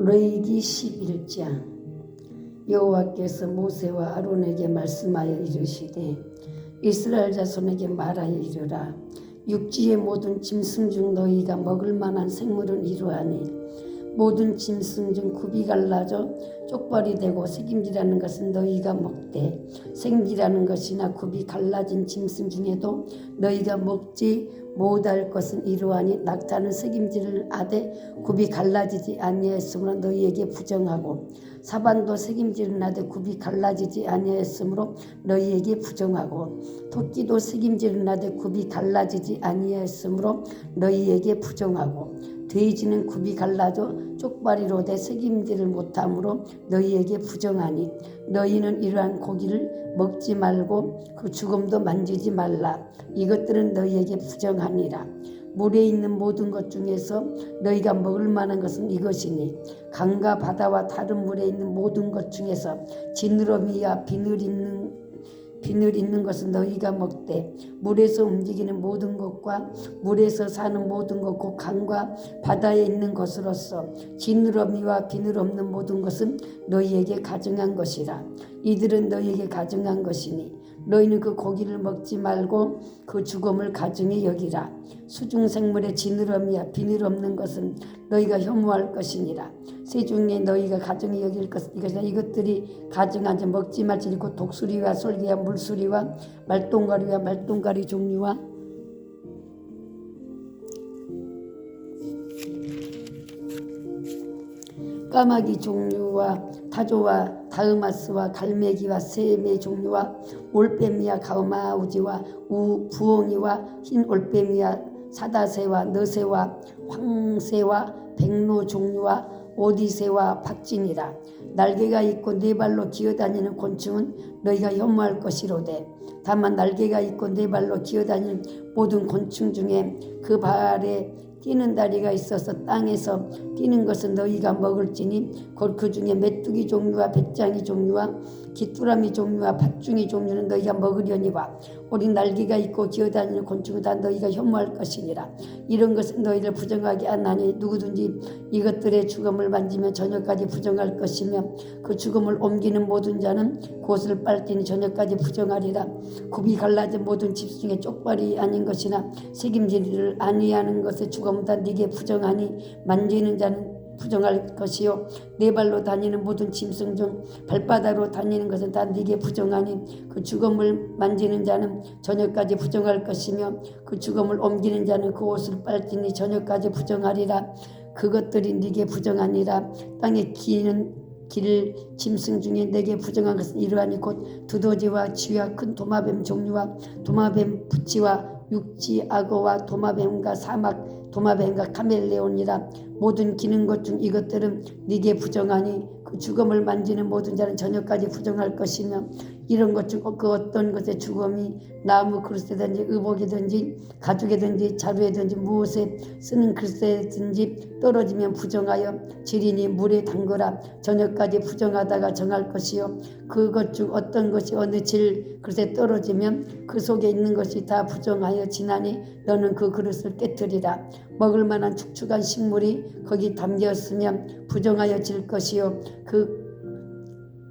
레위기 11장. 여호와께서 모세와 아론에게 말씀하여 이르시되 이스라엘 자손에게 말하여 이르라. 육지의 모든 짐승 중 너희가 먹을 만한 생물은 이러하니 모든 짐승 중 굽이 갈라져 쪽발이 되고 새김질하는 것은 너희가 먹되 생기라는 것이나 굽이 갈라진 짐승 중에도 너희가 먹지 못할 것은 이러하니 낙타는 새김질을 하되 굽이 갈라지지 아니하였으므로 너희에게 부정하고 사반도 새김질을 하되 굽이 갈라지지 아니하였으므로 너희에게 부정하고 토끼도 새김질을 하되 굽이 갈라지지 아니하였으므로 너희에게 부정하고 돼지는 굽이 갈라져 쪽발이로 돼 새김질을 못하므로 너희에게 부정하니 너희는 이러한 고기를 먹지 말고 그 죽음도 만지지 말라. 이것들은 너희에게 부정하니라. 물에 있는 모든 것 중에서 너희가 먹을 만한 것은 이것이니 강과 바다와 다른 물에 있는 모든 것 중에서 지느러미와 비늘 있는 것은 너희가 먹되 물에서 움직이는 모든 것과 물에서 사는 모든 것 곧 강과 바다에 있는 것으로서 지느러미와 비늘 없는 모든 것은 너희에게 가증한 것이라. 이들은 너희에게 가증한 것이니 너희는 그 고기를 먹지 말고 그 죽음을 가증히 여기라. 수중생물의 지느러미와 비늘 없는 것은 너희가 혐오할 것이니라. 새 중에 너희가 가증히 여길 것은 이것들이 가증하지 먹지 말지니 곧 독수리와 솔개와 물수리와 말똥가리와 말똥가리 종류와 까마귀 종류와 타조와 다흐마스와 갈매기와 새매 종류와 올빼미와 가마우지와 부엉이와 흰 올빼미와 사다새와 너새와 황새와 백로 종류와 오디새와 박진이라. 날개가 있고 네 발로 기어다니는 곤충은 너희가 혐오할 것이로되 다만 날개가 있고 네 발로 기어다니는 모든 곤충 중에 그 발에 뛰는 다리가 있어서 땅에서 뛰는 것은 너희가 먹을지니 곧 그 중에 메뚜기 종류와 배짱이 종류와 귀뚜라미 종류와 팥중이 종류는 너희가 먹으려니와 오직 날개가 있고 기어다니는 곤충은 다 너희가 혐오할 것이니라. 이런 것은 너희를 부정하게 하나니 누구든지 이것들의 죽음을 만지면 저녁까지 부정할 것이며 그 죽음을 옮기는 모든 자는 그것을 빨지니 저녁까지 부정하리라. 굽이 갈라진 모든 집 중에 쪽발이 아닌 것이나 새김질을 아니하는 것의 죽음은 다 네게 부정하니 만지는 자는 부정할 것이요 네 발로 다니는 모든 짐승 중 발바닥으로 다니는 것은 다 네게 부정하니 그 죽음을 만지는 자는 저녁까지 부정할 것이며 그 죽음을 옮기는 자는 그 옷을 빨지니 저녁까지 부정하리라. 그것들이 네게 부정하니라. 땅에 기는 길 짐승 중에 내게 부정한 것은 이러하니 곧 두더지와 쥐와 큰 도마뱀 종류와 도마뱀 부치와 육지 악어와 도마뱀과 사막 도마뱀과 카멜레온이라. 모든 기는 것 중 이것들은 네게 부정하니 그 죽음을 만지는 모든 자는 저녁까지 부정할 것이며 이런 것 중 그 어떤 것의 죽음이 나무 그릇이든지 의복이든지 가죽이든지 자루이든지 무엇에 쓰는 글쎄든지 떨어지면 부정하여 지리니 물에 담그라. 저녁까지 부정하다가 정할 것이요 그것 중 어떤 것이 어느 질 그릇에 떨어지면 그 속에 있는 것이 다 부정하여 지나니 너는 그 그릇을 깨뜨리라. 먹을 만한 축축한 식물이 거기 담겼으면 부정하여 질 것이요 그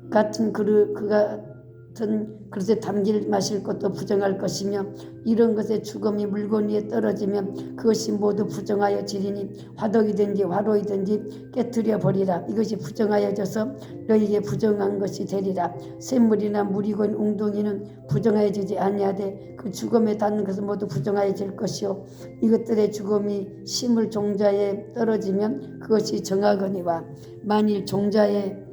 같은 그릇에 담길 마실 것도 부정할 것이며 이런 것의 죽음이 물건 위에 떨어지면 그것이 모두 부정하여 지리니 화덕이든지 화로이든지 깨뜨려 버리라. 이것이 부정하여져서 너희에게 부정한 것이 되리라. 샘물이나 물이고 웅덩이는 부정하여지지 아니하되 그 죽음에 닿는 것은 모두 부정하여질 것이요 이것들의 죽음이 심을 종자에 떨어지면 그것이 정하거니와 만일 종자에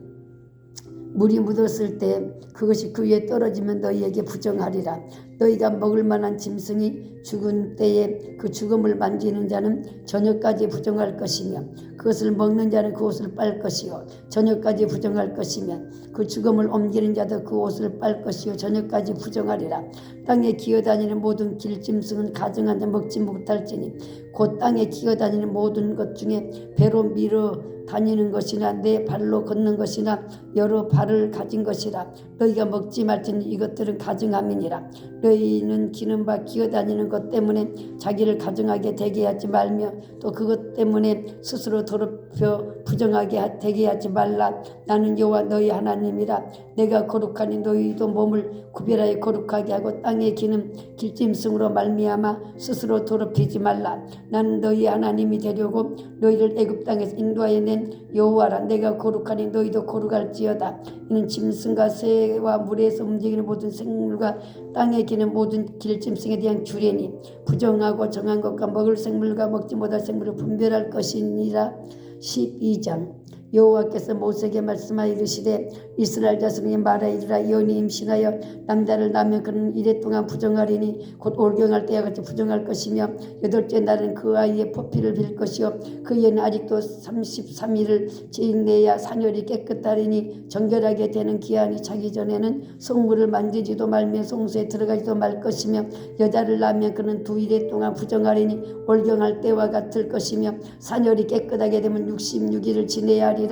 물이 묻었을 때 그것이 그 위에 떨어지면 너희에게 부정하리라. 너희가 먹을 만한 짐승이 죽은 때에 그 죽음을 만지는 자는 저녁까지 부정할 것이며 그것을 먹는 자는 그 옷을 빨 것이요 저녁까지 부정할 것이며 그 죽음을 옮기는 자도 그 옷을 빨 것이요 저녁까지 부정하리라. 땅에 기어다니는 모든 길짐승은 가증한 자 먹지 못할지니 곧 땅에 기어다니는 모든 것 중에 배로 밀어 다니는 것이나 내 발로 걷는 것이나 여러 발을 가진 것이라. 너희가 먹지 말지니 이것들은 가증함이니라. 너희는 기는바 기어다니는 것 때문에 자기를 가증하게 되게 하지 말며 또 그것 때문에 스스로 더럽혀 부정하게 되게 하지 말라. 나는 여호와 너희 하나님이라. 내가 거룩하니 너희도 몸을 구별하여 거룩하게 하고 땅에 기는 길짐승으로 말미암아 스스로 더럽히지 말라. 나는 너희 하나님이 되려고 너희를 애굽 땅에서 인도하여 낸 여호와라. 내가 거룩하니 너희도 거룩할지어다. 이는 짐승과 새와 물에서 움직이는 모든 생물과 땅에 기는 모든 길짐승에 대한 규례니 부정하고 정한 것과 먹을 생물과 먹지 못할 생물을 분별할 것이니라. 12장. 여호와께서 모세에게 말씀하여 이르시되 이스라엘 자손에게 말하이르라. 여인이 임신하여 남자를 낳으면 그는 이래 동안 부정하리니 곧 올경할 때와 같이 부정할 것이며 여덟째 날은 그 아이의 포피를 빌 것이요 그 여인은 아직도 33일을 지내야 산열이 깨끗하리니 정결하게 되는 기한이 차기 전에는 성물을 만지지도 말며 성소에 들어가지도 말 것이며 여자를 낳으면 그는 2일 동안 부정하리니 올경할 때와 같을 것이며 산열이 깨끗하게 되면 66일을 지내야 하리라.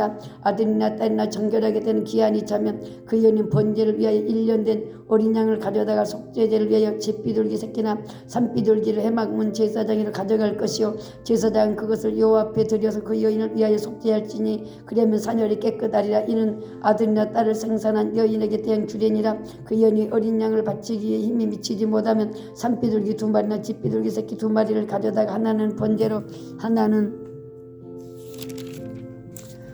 아들이나 딸이나 정결하게 되는 기한이 차면 그 여인은 번제를 위하여 1년 된 어린 양을 가져다가 속죄제를 위하여 제비둘기 새끼나 산비둘기를 해막문 제사장으로 가져갈 것이요 제사장은 그것을 여호와 앞에 드려서 그 여인을 위하여 속죄할지니 그러면 산열이 깨끗하리라. 이는 아들이나 딸을 생산한 여인에게 대한 규례니라. 그 여인이 어린 양을 바치기에 힘이 미치지 못하면 산비둘기 2마리나 집비둘기 새끼 2마리를 가져다가 하나는 번제로 하나는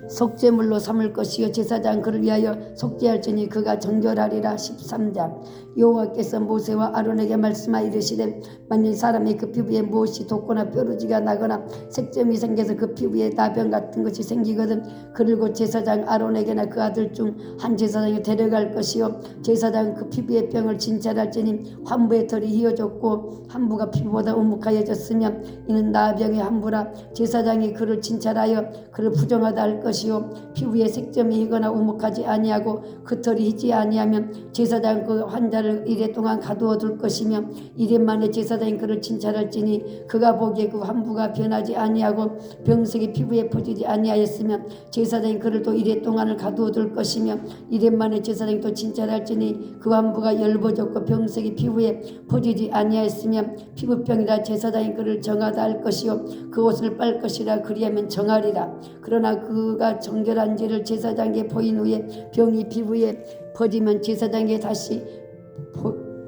속죄물로 삼을 것이요 제사장 그를 위하여 속죄할지니 그가 정결하리라. 13장. 여호와께서 모세와 아론에게 말씀하여 이르시되 만일 사람의 그 피부에 무엇이 돋거나 뾰루지가 나거나 색점이 생겨서 그 피부에 나병 같은 것이 생기거든 그를 곧 제사장 아론에게나 그 아들 중 한 제사장이 데려갈 것이요 제사장은 그 피부의 병을 진찰할지니 환부의 털이 휘어졌고 환부가 피부보다 우묵하여졌으면 이는 나병의 환부라. 제사장이 그를 진찰하여 그를 부정하다 할 것이요 피부에 색점이 희거나 우묵하지 아니하고 그 털이 희지 아니하면 제사장은 그 환자를 이래 동안 가두어 둘 것이며 이래 만에 제사장이 그를 진찰할지니 그가 보기에 그 환부가 변하지 아니하고 병색이 피부에 퍼지지 아니하였으면 제사장이 그를 또 이래 동안을 가두어 둘 것이며 이래 만에 제사장이 또 진찰할지니 그 환부가 열버졌고 병색이 피부에 퍼지지 아니하였으면 피부병이라 제사장이 그를 정하다 할 것이요 그 옷을 빨 것이라. 그리하면 정하리라. 그러나 그가 정결한지를 제사장에게 보인 후에 병이 피부에 퍼지면 제사장에게 다시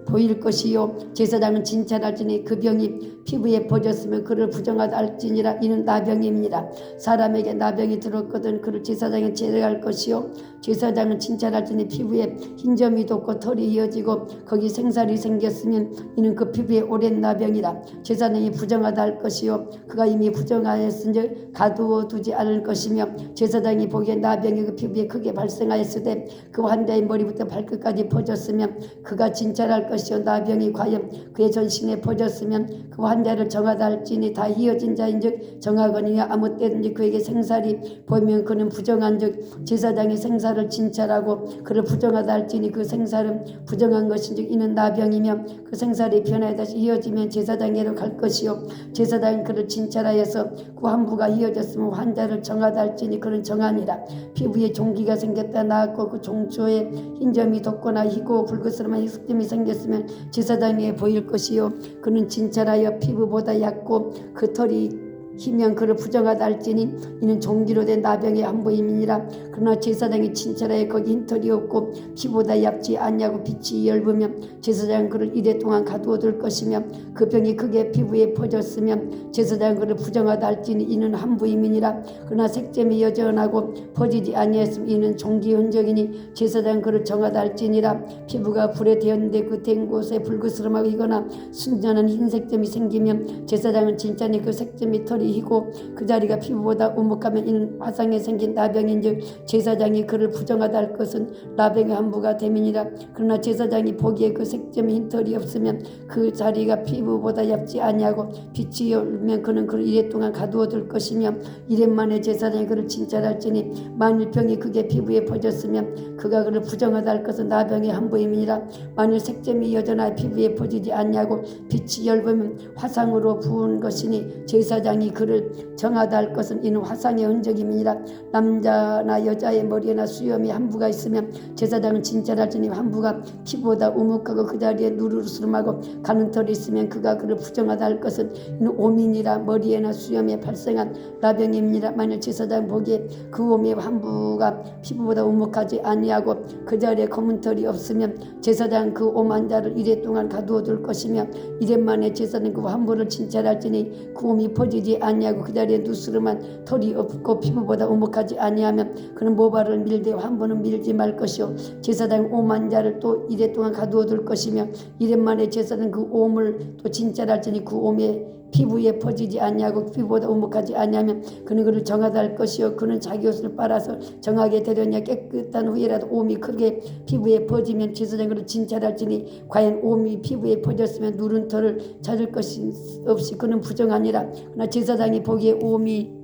보일 것이요 제사장은 진찰할지니 그 병이 피부에 퍼졌으면 그를 부정하다 할지니라. 이는 나병입니다. 사람에게 나병이 들었거든 그를 제사장에 제거할 것이요 제사장은 진찰할지니 피부에 흰점이 돋고 털이 이어지고 거기 생살이 생겼으면 이는 그 피부에 오랜 나병이라. 제사장이 부정하다 할 것이요 그가 이미 부정하였은즉 가두어 두지 않을 것이며 제사장이 보기에 나병이 그 피부에 크게 발생하였을 때 그 환자의 머리부터 발끝까지 퍼졌으면 그가 진찰할 것이요 나병이 과연 그의 전신에 퍼졌으면 그 환자를 정하다 할지니 다 희어진 자인즉 정하거니와 아무 때든지 그에게 생살이 보이면 그는 부정한즉 제사장이 생살을 진찰하고 그를 부정하다 할지니 그 생살은 부정한 것인즉 이는 나병이며 그 생살이 변하여 다시 희어지면 제사장에게로 갈 것이요 제사장이 그를 진찰하여서 그 환부가 희어졌으면 환자를 정하다 할지니 그는 정하니라. 피부에 종기가 생겼다 나았고 그 종초에 흰점이 돋거나 희고 붉으스름한 흑점이 생겼으면 제사장에게 보일 것이요 그는 진찰하여 피부보다 얕고 그 털이 희면 그를 부정하다 할지니 이는 종기로 된 나병의 한부임이니라. 그러나 제사장이 진찰하여 거기 흰털이 없고 피보다 얇지 아니하고 빛이 엷으면 제사장은 그를 이래 동안 가두어 둘 것이며 그 병이 크게 피부에 퍼졌으면 제사장은 그를 부정하다 할지니 이는 한부임이니라. 그러나 색점이 여전하고 퍼지지 아니하였으면 이는 종기 흔적이니 제사장은 그를 정하다 할지니라. 피부가 불에 데었는데 그 된 곳에 붉으스름하고 이거나 순전한 흰색점이 생기면 제사장은 진짜니 그 색점이 털이 희고 그 자리가 피부보다 우묵하면 이는 화상에 생긴 나병인즉 제사장이 그를 부정하다 할 것은 나병의 한부가 됨이니라. 그러나 제사장이 보기에 그 색점이 흰털이 없으면 그 자리가 피부보다 얇지 아니하고 빛이 열면 그는 그를 이래 동안 가두어 둘 것이며 이래 만에 제사장이 그를 진찰할지니 만일 병이 그게 피부에 퍼졌으면 그가 그를 부정하다 할 것은 나병의 한부임이니라. 만일 색점이 여전하여 피부에 퍼지지 아니하고 빛이 엷으면 화상으로 부은 것이니 제사장이 그를 정하다 할 것은 이는 화상의 흔적임이니라. 남자나 여자의 머리에나 수염이 한 부가 있으면 제사장은 진찰할지니 한 부가 피부보다 우묵하고 그 자리에 누르스름하고 가는 털이 있으면 그가 그를 부정하다 할 것은 이는 오민이라. 머리에나 수염에 발생한 나병임이니라. 만일 제사장 보기에 그 오미의 한 부가 피부보다 우묵하지 아니하고 그 자리에 검은 털이 없으면 제사장 그 오만 자를 이래 동안 가두어둘 것이며 이래 만에 제사장은 그 한 부를 진찰할지니 그 오미 퍼지지 아니하고 그 자리에 누스름한 털이 없고 피부보다 우묵하지 아니하면 그는 모발을 밀되 한 부는 밀지 말 것이요 제사장 오만 자를 또 이래 동안 가두어둘 것이며 이래 만에 제사장은 그 오음을 또 진찰할지니 그 오미의 피부에 퍼지지 아니하고 피부보다 우묵하지 아니하면 그는 그를 정하다 할 것이요 그는 자기 옷을 빨아서 정하게 되려냐. 깨끗한 후에라도 오미 크게 피부에 퍼지면 제사장은 그를 진찰할지니 과연 오미 피부에 퍼졌으면 누른 털을 찾을 것이 없이 그는 부정하니라. 그러나 제사장이 보기에 오미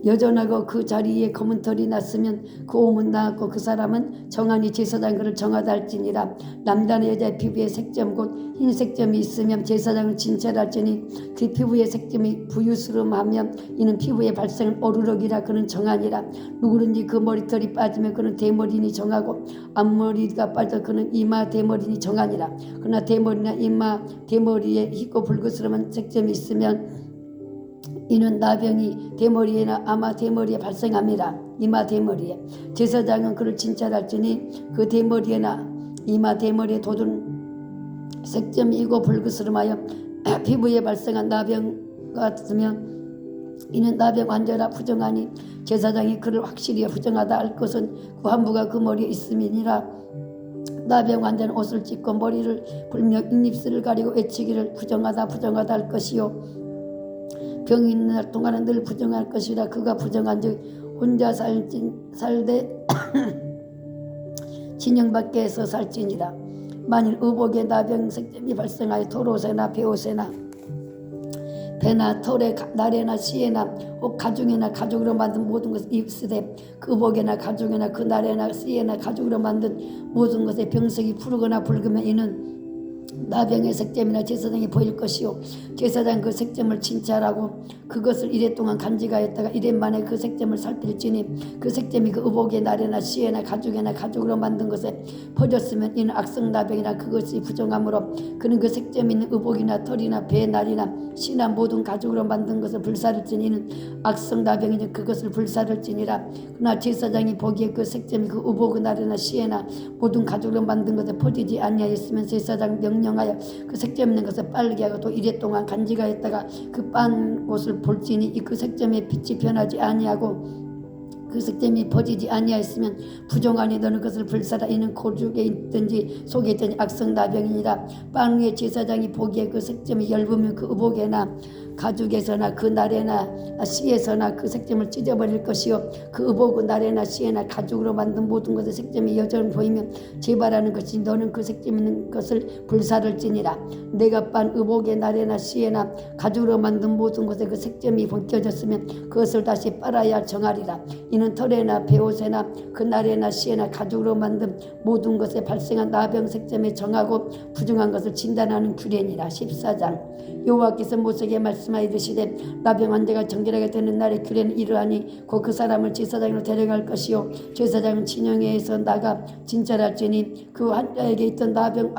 여전하고 그 자리에 검은 털이 났으면 그 오문 나았고 그 사람은 정하니 제사장 그를 정하다 할지니라. 남자나 여자의 피부에 색점 곧 흰 색점이 있으면 제사장은 진찰할지니 그 피부의 색점이 부유스름하면 이는 피부에 발생한 오르럭이라. 그는 정하니라. 누구든지 그 머리털이 빠지면 그는 대머리니 정하고 앞머리가 빠져 그는 이마 대머리니 정하니라. 그러나 대머리나 이마 대머리에 희고 붉으스름한 색점이 있으면 이는 나병이 대머리에나 아마 대머리에 발생함이라. 이마 대머리에 제사장은 그를 진찰할지니 그 대머리에나 이마 대머리에 돋은 색점이 이고 붉으스름하여 피부에 발생한 나병 같으면 이는 나병 환자라. 부정하니 제사장이 그를 확실히 부정하다 할 것은 그 한 부가 그 머리에 있음이니라. 나병 환자는 옷을 찢고 머리를 불며 입술을 가리고 외치기를 부정하다 부정하다 할 것이요 병이 있는 날 동안은 늘 부정할 것이라. 그가 부정한즉 혼자 살되 진영 밖에서 살지니라. 만일 의복에 나병 색점이 발생하여 털옷에나 베옷에나 배나 털에 나래나 씨에나 혹 가죽이나 가죽으로 만든 모든 것을 입으되 그 의복에나 가죽이나 그 나래나 씨에나 가죽으로 만든 모든 것에 병색이 푸르거나 붉으면 이는 나병의 색점이나 제사장이 보일 것이요 제사장 그 색점을 진찰하고 그것을 이랫동안 간직하였다가 이래 만에 그 색점을 살필지니 그 색점이 그 의복의 나래나 씨에나 가죽에나 가죽으로 만든 것에 퍼졌으면 이는 악성 나병이나 그것이 부정하므로 그는 그 색점 있는 의복이나 털이나 배 날이나 씨나 모든 가죽으로 만든 것을 불사를지니 이는 악성 나병이니 그것을 불사를지니라. 그러나 제사장이 보기에 그 색점이 그 의복의 나래나 씨에나 모든 가죽으로 만든 것에 퍼지지 아니하였으면 제사장 명령하여 그 색점 있는 것을 빨게 하고 또 이랫동안 간직하였다가 그 빤 곳을 볼지니 그 색점의 빛이 변하지 아니하고 그 색점이 퍼지지 아니하였으면 부정하니 너는 그것을 불사라. 이는 고죽에 있든지 속에 있든지 악성 나병이니라. 빤 위에 제사장이 보기에 그 색점이 엷으면 그 의복에나 가죽에서나 그 나래나 씨에서나 그 색점을 찢어버릴 것이요 그 의복은 나래나 씨에나 가죽으로 만든 모든 것의 색점이 여전히 보이면 재발하는 것이 너는 그 색점 있는 것을 불사를지니라. 내가 빤 의복의 나래나 씨에나 가죽으로 만든 모든 것에 그 색점이 벗겨졌으면 그것을 다시 빨아야 정하리라. 이는 털에나 베옷에나 그 나래나 씨에나 가죽으로 만든 모든 것에 발생한 나병 색점에 정하고 부정한 것을 진단하는 규례니라. 14장 여호와께서 모세에게 말씀하여 이르시되 나병 환자가 정결하게 되는 날의 규례는 이러하니 곧 그 사람을 제사장으로 데려갈 것이요 제사장은 진영회에서 나가 진찰할지니 그 환자에게 있던 나병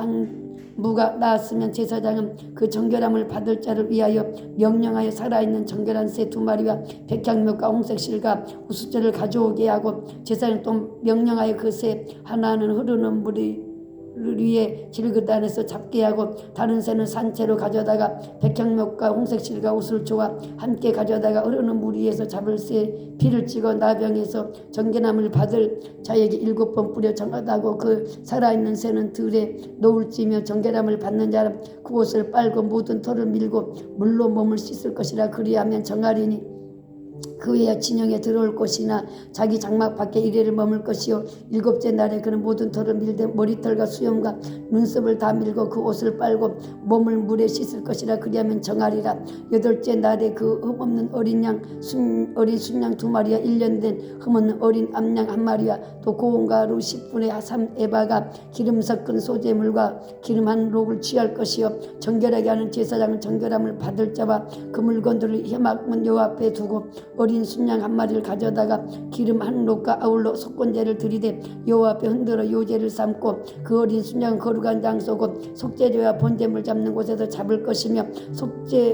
무가 나았으면 제사장은 그 정결함을 받을 자를 위하여 명령하여 살아있는 정결한 새 2마리와 백향목과 홍색실과 우수저를 가져오게 하고 제사장은 또 명령하여 그 새 하나는 흐르는 물이 위에 질그릇 안에서 잡게 하고 다른 새는 산채로 가져다가 백향목과 홍색실과 우슬초와 함께 가져다가 흐르는 물 위에서 잡을 새 피를 찍어 나병에서 정결함을 받을 자에게 7번 뿌려 정하다고 그 살아있는 새는 들에 노을지며 정결함을 받는 자는 그 옷을 빨고 모든 털을 밀고 물로 몸을 씻을 것이라. 그리하면 정하리니 그 후에 진영에 들어올 것이나 자기 장막 밖에 이래를 머물 것이요 일곱째 날에 그는 모든 털을 밀되 머리털과 수염과 눈썹을 다 밀고 그 옷을 빨고 몸을 물에 씻을 것이라. 그리하면 정하리라. 여덟째 날에 그 흠없는 어린 양 어린 순양 2마리와 1년 된 흠없는 어린 암양 1마리와 또 고운 가루 10분의 3에바가 기름 섞은 소재물과 기름 한 록을 취할 것이요 정결하게 하는 제사장은 정결함을 받을 자와 그 물건들을 회막문 여호와 앞에 두고 어린 순양 1마리를 가져다가 기름 한 록과 아울러 속건제를 드리되 여호와 앞에 흔들어 요제를 삼고 그 어린 순양은 거룩한 장소고 속죄제와 번제물 잡는 곳에서 잡을 것이며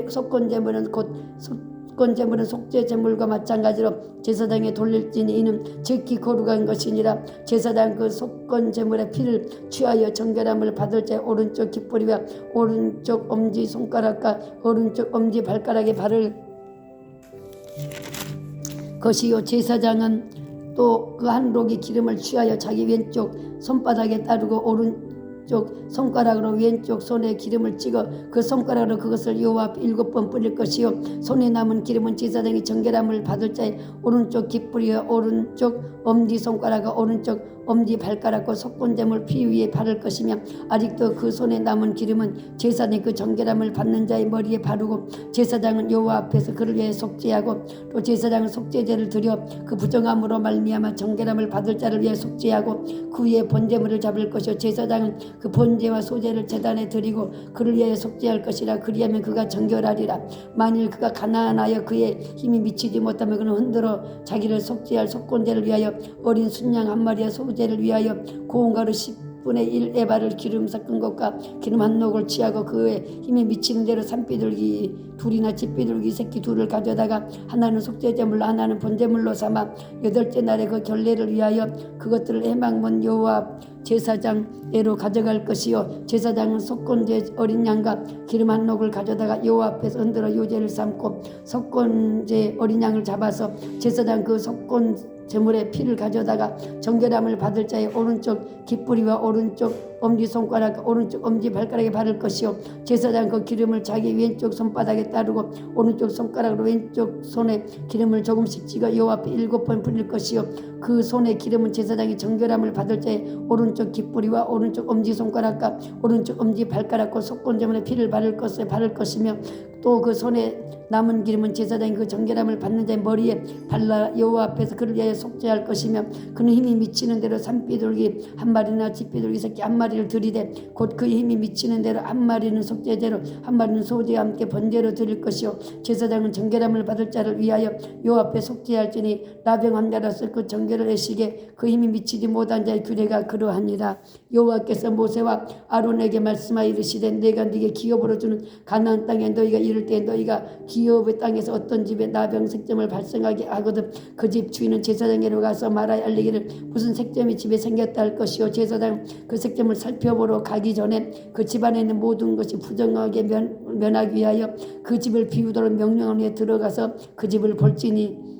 속건제물은 곧 속건제물은 속죄제물과 마찬가지로 제사장에 돌릴지니 이는 즉히 거룩한 것이니라. 제사장 그 속건제물의 피를 취하여 정결함을 받을 자의 오른쪽 깃뿌리와 오른쪽 엄지 손가락과 오른쪽 엄지 발가락에 바를 것이요 제사장은 또 그 한 록이 기름을 취하여 자기 왼쪽 손바닥에 따르고 오른쪽 손가락으로 왼쪽 손에 기름을 찍어 그 손가락으로 그것을 여호와 앞에 7번 뿌릴 것이요 손에 남은 기름은 제사장이 정결함을 받을 자의 오른쪽 깃뿌리와 오른쪽 엄지손가락과 오른쪽 엄지발가락과 속건제물 피 위에 바를 것이며 아직도 그 손에 남은 기름은 제사장이 그 정결함을 받는 자의 머리에 바르고 제사장은 여호와 앞에서 그를 위해 속죄하고 또 제사장은 속죄제를 드려 그 부정함으로 말미암아 정결함을 받을 자를 위해 속죄하고 그 위에 번제물을 잡을 것이요 제사장은 그 번제와 소제를 제단에 드리고 그를 위해 속죄할 것이라. 그리하면 그가 정결하리라. 만일 그가 가난하여 그의 힘이 미치지 못하면 그는 흔들어 자기를 속죄할 속건제를 위하여 어린 순양 1마리와 소제를 위하여 고운 가루 10분의 1 에바를 기름 섞은 것과 기름 한 록을 취하고 그의 힘이 미치는 대로 산비둘기 둘이나 집비둘기 새끼 둘을 가져다가 하나는 속죄제물로 하나는 번제물로 삼아 여덟째 날에 그 결례를 위하여 그것들을 회막문 여호와 제사장에로 가져갈 것이요 제사장은 속건제 어린 양과 기름 한 록을 가져다가 여호와 앞에서 흔들어 요제를 삼고 속건제 어린 양을 잡아서 제사장 그 속건제물의 피를 가져다가 정결함을 받을 자의 오른쪽 깃뿌리와 오른쪽 엄지손가락 오른쪽 엄지발가락에 바를 것이요 제사장 그 기름을 자기 왼쪽 손바닥에 따르고 오른쪽 손가락으로 왼쪽 손에 기름을 조금씩 찍어 여호와 앞에 7번 뿌릴 것이요 그 손에 기름은 제사장이 정결함을 받을 자의 오른쪽 깃뿌리와 오른쪽 엄지손가락과 오른쪽 엄지발가락과 속건제물의 피를 바를 것이며 또 그 손에 남은 기름은 제사장이 그 정결함을 받는 자의 머리에 발라 여호와 앞에서 그를 위하여 속죄할 것이며 그는 힘이 미치는 대로 산비둘기 1마리나 집비둘기 새끼 1마리를 드리되 곧 그 힘이 미치는 대로 1마리는 속죄제로 1마리는 소제와 함께 번제로 드릴 것이요 제사장은 정결함을 받을 자를 위하여 여호와 앞에 속죄할지니 나병한 자로서 그 정결을 애시게 그 힘이 미치지 못한 자의 규례가 그러하니라. 여호와께서 모세와 아론에게 말씀하여 이르시되 내가 네게 기업으로 주는 가나안 땅에 너희가 이를 때 너희가 기업의 땅에서 어떤 집에 나병 색점을 발생하게 하거든 그 집 주인은 제사장에로 가서 말하여 알리기를 무슨 색점이 집에 생겼다 할 것이요 제사장 그 색점을 살펴보러 가기 전에 그 집안에 있는 모든 것이 부정하게 면하기 위하여 그 집을 비우도록 명령한 후에 들어가서 그 집을 볼지니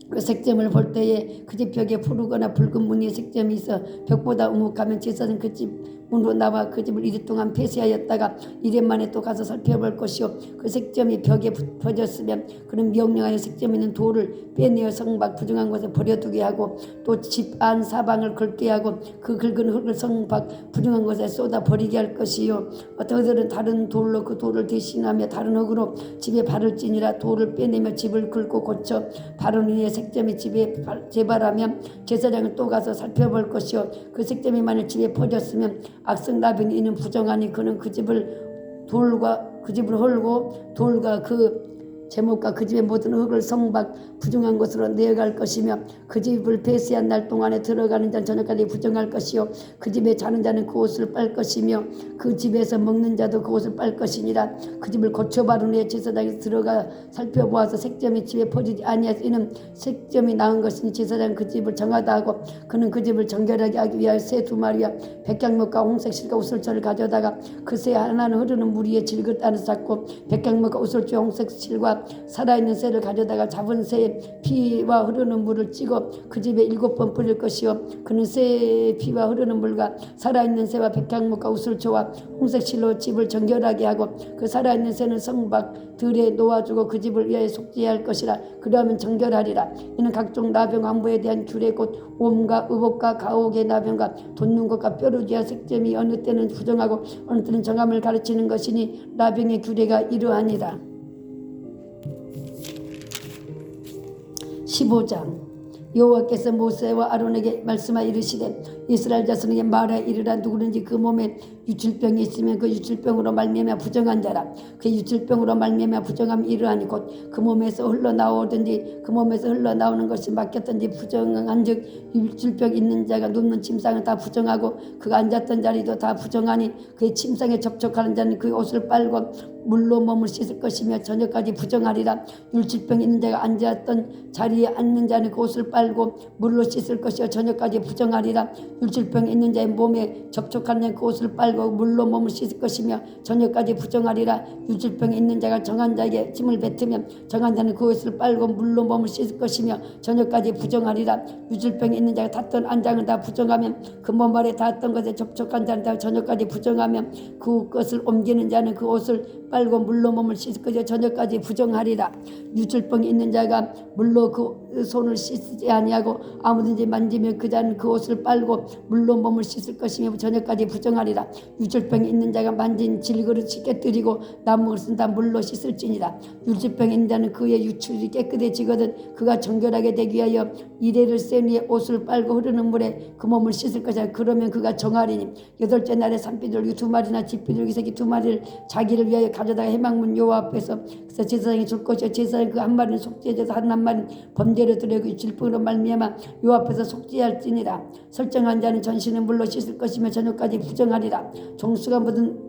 그 색점을 볼 때에 그 집 벽에 푸르거나 붉은 무늬의 색점이 있어 벽보다 우묵하면 제사장 그 집 문으로 나와 그 집을 이리 동안 폐쇄하였다가 1일 만에 또 가서 살펴볼 것이요 그 색점이 벽에 붙어졌으면 그는 명령하여 색점 있는 돌을 빼내어 성밖 부정한 곳에 버려두게 하고 또 집 안 사방을 긁게 하고 그 긁은 흙을 성밖 부정한 곳에 쏟아 버리게 할 것이요 어떠들은 다른 돌로 그 돌을 대신하며 다른 흙으로 집에 바를지니라. 돌을 빼내며 집을 긁고 고쳐 바른 후에 색점이 집에 재발하면 제사장은 또 가서 살펴볼 것이요 그 색점이 만일 집에 퍼졌으면 악성 나병이 있는 부정하니 그는 그 집을 헐고 돌과 그 제목과 그 집의 모든 흙을 성밖 부정한 곳으로 내어갈 것이며 그 집을 폐쇄한 날 동안에 들어가는 자는 저녁까지 부정할 것이요 그 집에 자는 자는 그 옷을 빨 것이며 그 집에서 먹는 자도 그 옷을 빨 것이니라. 그 집을 고쳐바른 후에 제사장이 들어가 살펴보아서 색점이 집에 퍼지지 아니하여 이는 색점이 나은 것이니 제사장은 그 집을 정하다 하고 그는 그 집을 정결하게 하기 위하여 새 2마리와 백향목과 홍색 실과 우슬초를 가져다가 그 새 하나는 흐르는 물 위에 질긋 안에 쌓고 백향목과 우슬초와 홍색 실과 여호와가 살아있는 새를 가져다가 잡은 새의 피와 흐르는 물을 찍어 그 집에 7번 뿌릴 것이요 그는 새의 피와 흐르는 물과 살아있는 새와 백향목과 우슬초와 홍색실로 집을 정결하게 하고 그 살아있는 새는 성박 들에 놓아주고 그 집을 위하여 속죄할 것이라. 그러하면 정결하리라. 이는 각종 나병 완부에 대한 규례 곧 옴과 의복과 가옥의 나병과 돋는 것과 뾰루지와 색점이 어느 때는 부정하고 어느 때는 정함을 가르치는 것이니 나병의 규례가 이러하니라. 15장 여호와께서 모세와 아론에게 말씀하여 이르시되 이스라엘 자손에게 말하여 이르라. 누구든지 그 몸에 유출병이 있으면 그 유출병으로 말미암아 부정한 자라. 그 유출병으로 말미암아 부정함이 이러하니 곧 그 몸에서 흘러나오든지 그 몸에서 흘러나오는 것이 막혔든지 부정한즉 유출병 있는 자가 눕는 침상은 다 부정하고 그가 앉았던 자리도 다 부정하니 그의 침상에 접촉하는 자는 그 옷을 빨고 물로 몸을 씻을 것이며 저녁까지 부정하리라. 유출병 있는 자가 앉았던 자리에 앉는 자는 그 옷을 빨고 물로 씻을 것이요 저녁까지 부정하리라. 유출병 있는 자의 몸에 접촉하는 자는 그 옷을 빨고 물로 몸을 씻을 것이며 저녁까지 부정하리라. 유출병 있는 자가 정한 자에게 침을 뱉으면 정한 자는 그 옷을 빨고 물로 몸을 씻을 것이며 저녁까지 부정하리라. 유출병 있는 자가 닿던 안장을 다 부정하면 그 몸 아래 닿았던 것에 접촉한 자는 다 저녁까지 부정하면 그 것을 옮기는 자는 그 옷을 빨고 물로 몸을 씻을 것이요 저녁까지 부정하리라. 유출병이 있는 자가 물로 그 손을 씻지 아니하고 아무든지 만지면 그 자는 그 옷을 빨고 물로 몸을 씻을 것이며 저녁까지 부정하리라. 유출병이 있는 자가 만진 질그릇이 깨뜨리고 나무 그릇은 다 물로 씻을지니라. 유출병이 있는 자는 그의 유출이 깨끗해지거든 그가 정결하게 되기 위하여 이레를 센 위에 옷을 빨고 흐르는 물에 그 몸을 씻을 것이라. 그러면 그가 정하리니 8째 날에 산비둘기 2마리나 집비둘기 새끼 2마리를 자기를 위하여 가져다가 해망문 여호와 앞에서 그래서 제사장이 줄 것이요 제사장이 그 한 마리는 속죄제도 한 마리는 범죄로 드리고 유출병으로 말미암아 여호와 앞에서 속죄할지니라. 설정한 자는 전신은 물로 씻을 것이며 저녁까지 부정하리라. 종수가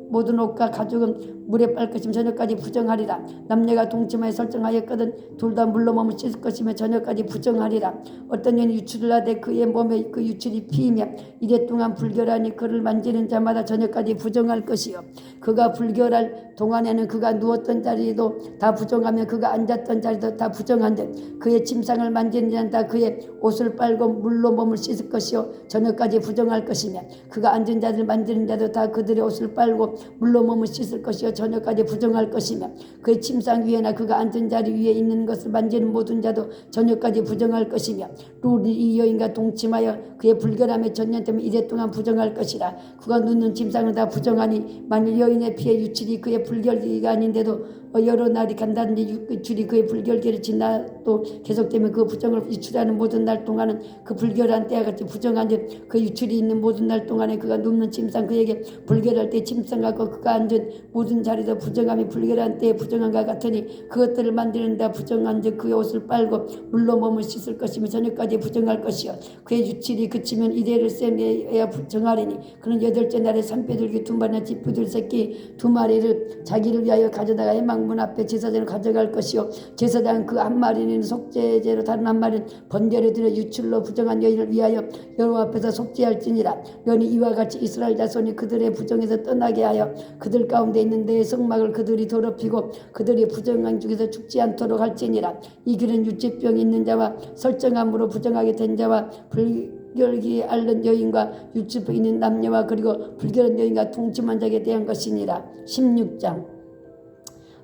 모든 옷과 가죽은 물에 빨 것이며 저녁까지 부정하리라. 남녀가 동침하여 설정하였거든 둘 다 물로 몸을 씻을 것이며 저녁까지 부정하리라. 어떤 년이 유출을 하되 그의 몸에 그 유출이 피이며 이래 동안 불결하니 그를 만지는 자마다 저녁까지 부정할 것이요 그가 불결할 동안에는 그가 누웠던 자리도 다 부정하며 그가 앉았던 자리도 다 부정한데 그의 침상을 만지는 자는 다 그의 옷을 빨고 물로 몸을 씻을 것이요 저녁까지 부정할 것이며 그가 앉은 자들 만지는 자도 다 그들의 옷을 빨고 물로 몸을 씻을 것이요 저녁까지 부정할 것이며 그의 침상 위에나 그가 앉은 자리 위에 있는 것을 만지는 모든 자도 저녁까지 부정할 것이며 룰이 이 여인과 동침하여 그의 불결함의 전년 때문에 이래 동안 부정할 것이라. 그가 눕는 침상은 다 부정하니 만일 여인의 피의 유출이 그의 불결기가 아닌데도 여러 날이 간다든지 유출이 그의 불결기를 지나도 계속되면 그 부정을 유출하는 모든 날 동안은 그 불결한 때와 같이 부정한즉 그 유출이 있는 모든 날 동안에 그가 눕는 침상 그에게 불결할 때 침상 같고 그가 앉은 모든 자리도 부정함이 불결한 때에 부정한과 같으니 그것들을 만드는 데 부정한즉 그의 옷을 빨고 물로 몸을 씻을 것이며 저녁까지 부정할 것이요 그의 유출이 그치면 이래를 셈에야 부정하리니 그는 8째 날에 산비둘기 2마리나 집비둘기 새끼 2마리를 자기를 위하여 가져다가 해망문 앞에 제사장을 가져갈 것이요 제사장은 그 한 마리는 속죄제로 다른 한 마리는 번제로 드려 유출로 부정한 여인을 위하여 여호와 앞에서 속죄할지니라. 너는 이와 같이 이스라엘 자손이 그들의 부정에서 떠나게 하여 그들 가운데 있는 내 성막을 그들이 더럽히고 그들이 부정한 중에서 죽지 않도록 할지니라. 이 길은 유치병이 있는 자와 설정함으로 부정하게 된 자와 불결기에 앓는 여인과 유치병 있는 남녀와 그리고 불결한 여인과 동침한 자에게 대한 것이니라. 16장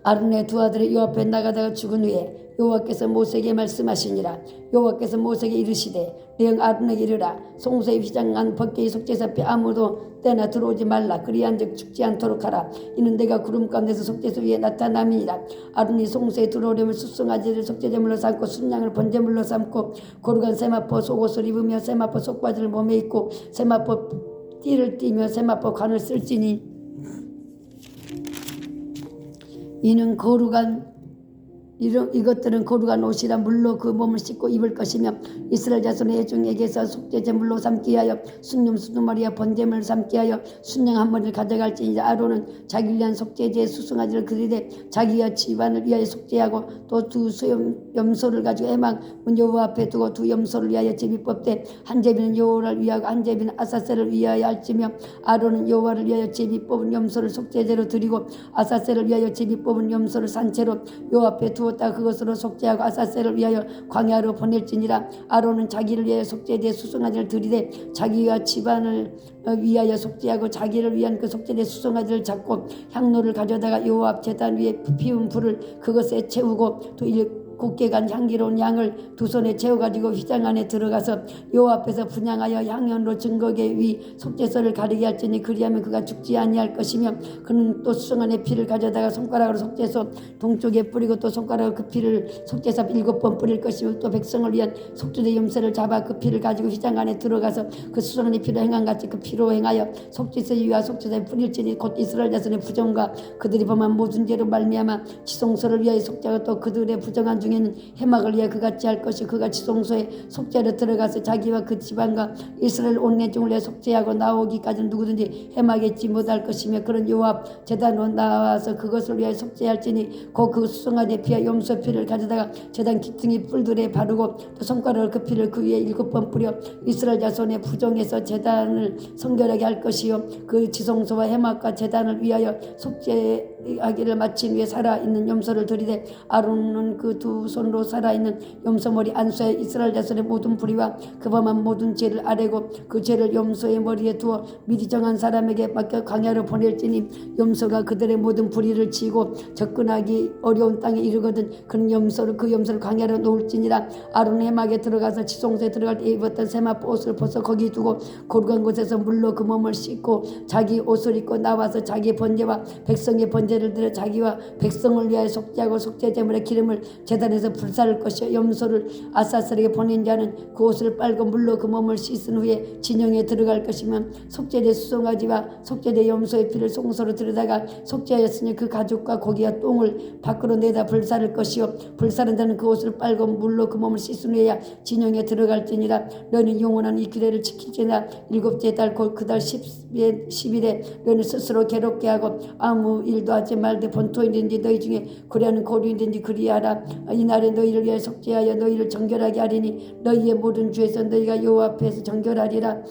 아론의 두 아들이 여호와 앞에 나가다가 죽은 후에 여호와께서 모세에게 말씀하시니라. 여호와께서 모세에게 이르시되 내형 아론에게 이르라. 송소에 휘장한 벗개의 속죄소 앞에 아무도 때나 들어오지 말라. 그리한즉 죽지 않도록 하라. 이는 내가 구름 가운데서 속죄소 위에 나타남이니라. 아론이 송소에 들어오려면 숫송아지를 속죄제물로 삼고 순양을 번제물로 삼고 고루간 세마포 속옷을 입으며 세마포 속바지를 몸에 입고 세마포 띠를 띠며 세마포 관을 쓸지니 이것들은 거룩한 옷이라 물로 그 몸을 씻고 입을 것이며 이스라엘 자손의 회중에게서 속죄제물로 삼게 하여 순념 2마리와 번제물을 삼게 하여 순양 1마리를 가져갈지니 아론은 자기를 위한 속죄제의 수송아지를 그리되 자기와 집안을 위하여 속죄하고 또 2 염소를 가지고 해망문 여호와 앞에 두고 2 염소를 위하여 제비 뽑되 한 제비는 여호와를 위하고 한 제비는 아사셀을 위하여 할지며 아론은 여호와를 위하여 제비 뽑은 염소를 속죄제로 드리고 아사셀을 위하여 제비 뽑은 염소를 산채로 여호와 앞에 두어 주었다. 그것으로 속죄하고 아사셀을 위하여 광야로 보낼지니라. 아론은 자기를 위하여 속죄대 수송아지를 들이되 자기와 집안을 위하여 속죄하고 자기를 위한 그 속죄대 수송아지를 잡고 향로를 가져다가 여호와 앞 제단 위에 피운 불을 그것에 채우고 또 곱게 간 향기로운 양을 두 손에 채워가지고 휘장 안에 들어가서 여호와 앞에서 분향하여 향연로 증거계 위 속죄서를 가리게 할지니 그리하면 그가 죽지 아니할 것이며 그는 또 수송아지의 피를 가져다가 손가락으로 속죄소 동쪽에 뿌리고 또 손가락으로 그 피를 속죄서 7번 뿌릴 것이며 또 백성을 위한 속죄의 염소를 잡아 그 피를 가지고 휘장 안에 들어가서 그 수송아지의 피로 행한같이 그 피로 행하여 속죄서 위와 속죄서에 뿌릴지니 곧 이스라엘 자손의 부정과 그들이 범한 모든 죄로 말미암아 지성소를 위하여 속죄하고 또 그들의 부정한 중에는 해막을 위하여 그같이 할 것이 그가 지성소에 속죄로 들어가서 자기와 그 집안과 이스라엘 온 내중을 위하여 속죄하고 나오기까지는 누구든지 해막했지 못할 것이며 그런 여호와 제단으로 나와서 그것을 위하여 속죄할지니 곧 그 수송아지의 피와 염소 피를 가져다가 제단 기둥이 뿔들에 바르고 또 손가락으로 그 피를 그 위에 7번 뿌려 이스라엘 자손의 부정에서 제단을 성결하게 할 것이요 그 지성소와 해막과 제단을 위하여 속죄하기를 마친 후에 살아있는 염소를 들이되 아론은 그 두 손으로 살아있는 염소 머리 안수에 이스라엘 자손의 모든 불의와 그 범한 모든 죄를 아뢰고 그 죄를 염소의 머리에 두어 미리 정한 사람에게 맡겨 광야로 보낼지니 염소가 그들의 모든 불의를 지고 접근하기 어려운 땅에 이르거든 그 염소를 광야로 놓을지니라. 아론 해막에 들어가서 지성소에 들어갈 때 입었던 세마포 옷을 벗어 거기 두고 고룩한 곳에서 물로 그 몸을 씻고 자기 옷을 입고 나와서 자기의 번제와 백성의 번제를 드려 자기와 백성을 위하여 속죄하고 속죄제물의 기름을 제단에서 불사를 것이요 염소를 아사셀에게 보낸 자는 그 옷을 빨고 물로 그 몸을 씻은 후에 진영에 들어갈 것이면 속죄제 수송아지와 속죄제 염소의 피를 송소로 들여다가 속죄하였으니 그 가죽과 고기와 똥을 밖으로 내다 불사를 것이요 불사른 자는 그 옷을 빨고 물로 그 몸을 씻은 후에야 진영에 들어갈지니라. 너는 영원한 이 규례를 지킬지나 7째 달 곧 그 달 10일에 너는 스스로 괴롭게 하고 아무 일도 하지 말되 본토인든지 너희 중에 고려하는 고류인든지 그리하라. 이날에 너희를 위하여 속죄하여 너희를 정결하게 하리니 너희의 모든 죄에서 너희가 여호와 앞에서 정결하리라.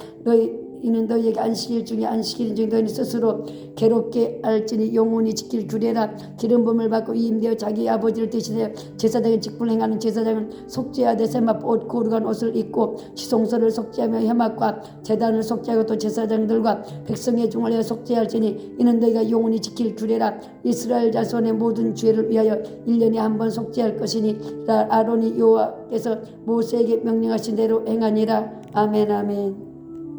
이는 너희에게 안식일 중에 안식일인 중 너희는 스스로 괴롭게 할지니 영원히 지킬 규례라. 기름 부음을 받고 위임되어 자기 아버지를 대신하여 제사장의 직분을 행하는 제사장은 속죄하되 세마포 옷 거룩한 옷을 입고 지성소를 속죄하며 해막과 제단을 속죄하고 또 제사장들과 백성의 중을 위하여 속죄할지니 이는 너희가 영원히 지킬 규례라. 이스라엘 자손의 모든 죄를 위하여 1년에 한 번 속죄할 것이니 아론이 여호와께서 모세에게 명령하신 대로 행하니라. 아멘 아멘.